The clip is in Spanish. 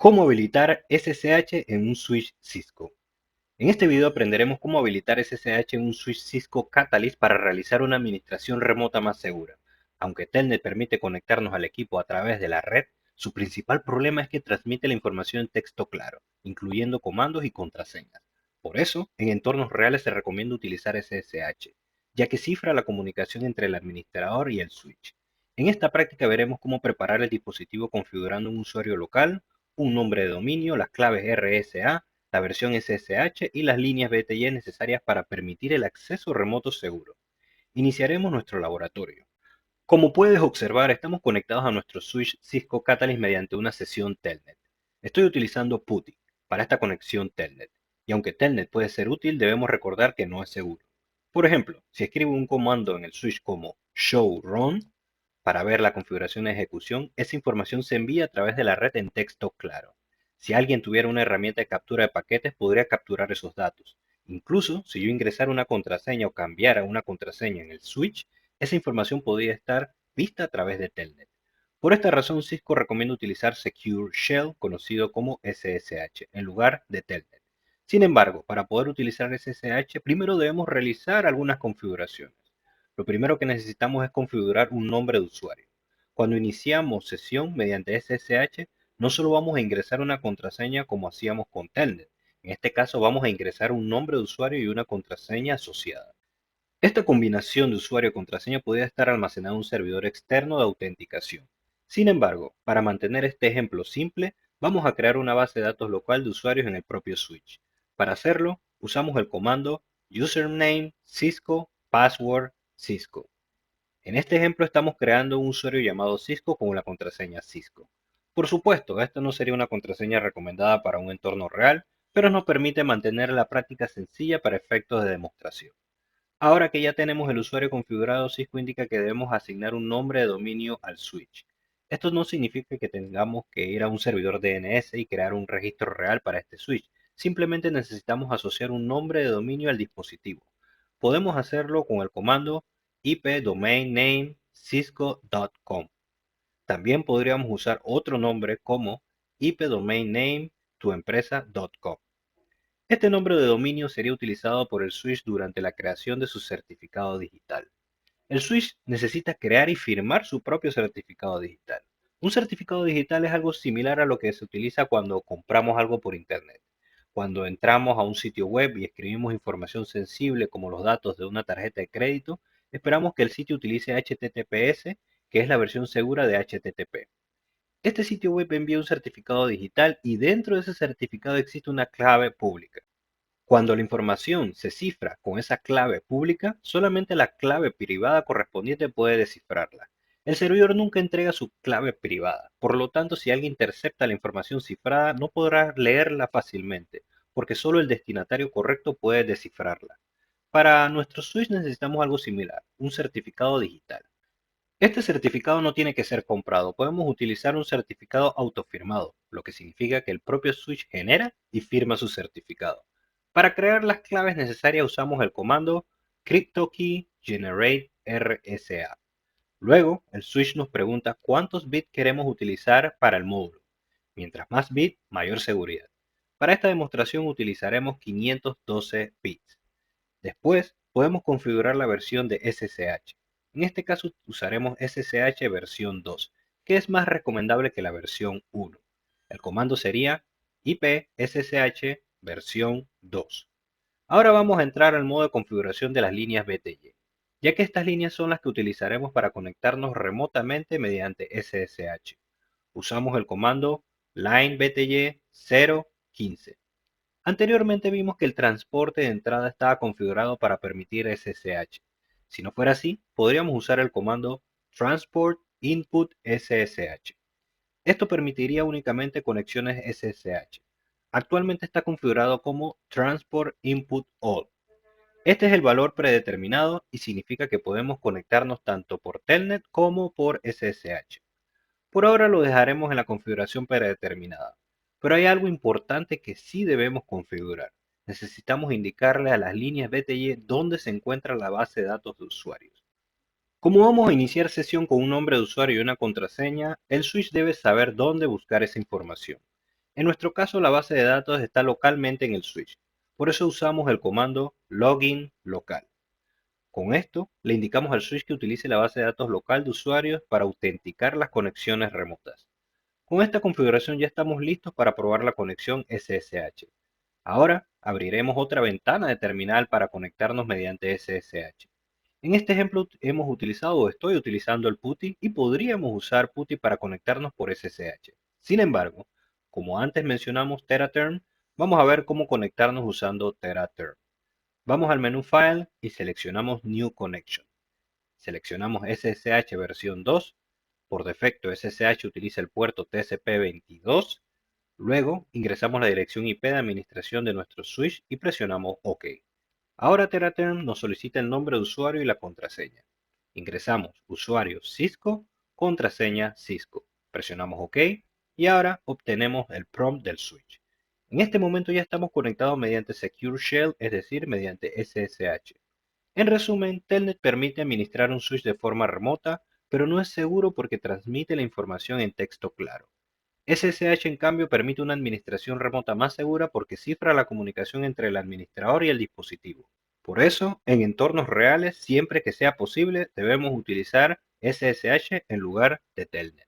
¿Cómo habilitar SSH en un switch Cisco? En este video aprenderemos cómo habilitar SSH en un switch Cisco Catalyst para realizar una administración remota más segura. Aunque Telnet permite conectarnos al equipo a través de la red, su principal problema es que transmite la información en texto claro, incluyendo comandos y contraseñas. Por eso, en entornos reales se recomienda utilizar SSH, ya que cifra la comunicación entre el administrador y el switch. En esta práctica veremos cómo preparar el dispositivo configurando un usuario local, un nombre de dominio, las claves RSA, la versión SSH y las líneas BTY necesarias para permitir el acceso remoto seguro. Iniciaremos nuestro laboratorio. Como puedes observar, estamos conectados a nuestro switch Cisco Catalyst mediante una sesión Telnet. Estoy utilizando PuTTY para esta conexión Telnet, y aunque Telnet puede ser útil, debemos recordar que no es seguro. Por ejemplo, si escribo un comando en el switch como show run para ver la configuración de ejecución, esa información se envía a través de la red en texto claro. Si alguien tuviera una herramienta de captura de paquetes, podría capturar esos datos. Incluso si yo ingresara una contraseña o cambiara una contraseña en el switch, esa información podría estar vista a través de Telnet. Por esta razón, Cisco recomienda utilizar Secure Shell, conocido como SSH, en lugar de Telnet. Sin embargo, para poder utilizar SSH, primero debemos realizar algunas configuraciones. Lo primero que necesitamos es configurar un nombre de usuario. Cuando iniciamos sesión mediante SSH, no solo vamos a ingresar una contraseña como hacíamos con Telnet. En este caso vamos a ingresar un nombre de usuario y una contraseña asociada. Esta combinación de usuario y contraseña podría estar almacenada en un servidor externo de autenticación. Sin embargo, para mantener este ejemplo simple, vamos a crear una base de datos local de usuarios en el propio switch. Para hacerlo, usamos el comando username Cisco password Cisco. En este ejemplo estamos creando un usuario llamado Cisco con la contraseña Cisco. Por supuesto, esta no sería una contraseña recomendada para un entorno real, pero nos permite mantener la práctica sencilla para efectos de demostración. Ahora que ya tenemos el usuario configurado, Cisco indica que debemos asignar un nombre de dominio al switch. Esto no significa que tengamos que ir a un servidor DNS y crear un registro real para este switch. Simplemente necesitamos asociar un nombre de dominio al dispositivo. Podemos hacerlo con el comando ipdomain cisco.com. También podríamos usar otro nombre como ipdomain tuempresa.com. Este nombre de dominio sería utilizado por el switch durante la creación de su certificado digital. El switch necesita crear y firmar su propio certificado digital. Un certificado digital es algo similar a lo que se utiliza cuando compramos algo por Internet. Cuando entramos a un sitio web y escribimos información sensible como los datos de una tarjeta de crédito, esperamos que el sitio utilice HTTPS, que es la versión segura de HTTP. Este sitio web envía un certificado digital y dentro de ese certificado existe una clave pública. Cuando la información se cifra con esa clave pública, solamente la clave privada correspondiente puede descifrarla. El servidor nunca entrega su clave privada, por lo tanto, si alguien intercepta la información cifrada, no podrá leerla fácilmente, porque solo el destinatario correcto puede descifrarla. Para nuestro switch necesitamos algo similar, un certificado digital. Este certificado no tiene que ser comprado, podemos utilizar un certificado autofirmado, lo que significa que el propio switch genera y firma su certificado. Para crear las claves necesarias usamos el comando cryptokey_generate_rsa. Luego, el switch nos pregunta cuántos bits queremos utilizar para el módulo. Mientras más bits, mayor seguridad. Para esta demostración utilizaremos 512 bits. Después, podemos configurar la versión de SSH. En este caso usaremos SSH versión 2, que es más recomendable que la versión 1. El comando sería ipssh versión 2. Ahora vamos a entrar al modo de configuración de las líneas BTY, ya que estas líneas son las que utilizaremos para conectarnos remotamente mediante SSH. Usamos el comando line BTY 015. Anteriormente vimos que el transporte de entrada estaba configurado para permitir SSH. Si no fuera así, podríamos usar el comando transport input SSH. Esto permitiría únicamente conexiones SSH. Actualmente está configurado como transport input all. Este es el valor predeterminado y significa que podemos conectarnos tanto por Telnet como por SSH. Por ahora lo dejaremos en la configuración predeterminada, pero hay algo importante que sí debemos configurar. Necesitamos indicarle a las líneas BTY dónde se encuentra la base de datos de usuarios. Como vamos a iniciar sesión con un nombre de usuario y una contraseña, el switch debe saber dónde buscar esa información. En nuestro caso, la base de datos está localmente en el switch. Por eso usamos el comando login local. Con esto, le indicamos al switch que utilice la base de datos local de usuarios para autenticar las conexiones remotas. Con esta configuración ya estamos listos para probar la conexión SSH. Ahora abriremos otra ventana de terminal para conectarnos mediante SSH. En este ejemplo hemos utilizado o estoy utilizando el PuTTY y podríamos usar PuTTY para conectarnos por SSH. Sin embargo, como antes mencionamos TeraTerm, vamos a ver cómo conectarnos usando TeraTerm. Vamos al menú File y seleccionamos New Connection. Seleccionamos SSH versión 2. Por defecto SSH utiliza el puerto TCP22. Luego ingresamos la dirección IP de administración de nuestro switch y presionamos OK. Ahora TeraTerm nos solicita el nombre de usuario y la contraseña. Ingresamos usuario Cisco, contraseña Cisco. Presionamos OK y ahora obtenemos el prompt del switch. En este momento ya estamos conectados mediante Secure Shell, es decir, mediante SSH. En resumen, Telnet permite administrar un switch de forma remota, pero no es seguro porque transmite la información en texto claro. SSH, en cambio, permite una administración remota más segura porque cifra la comunicación entre el administrador y el dispositivo. Por eso, en entornos reales, siempre que sea posible, debemos utilizar SSH en lugar de Telnet.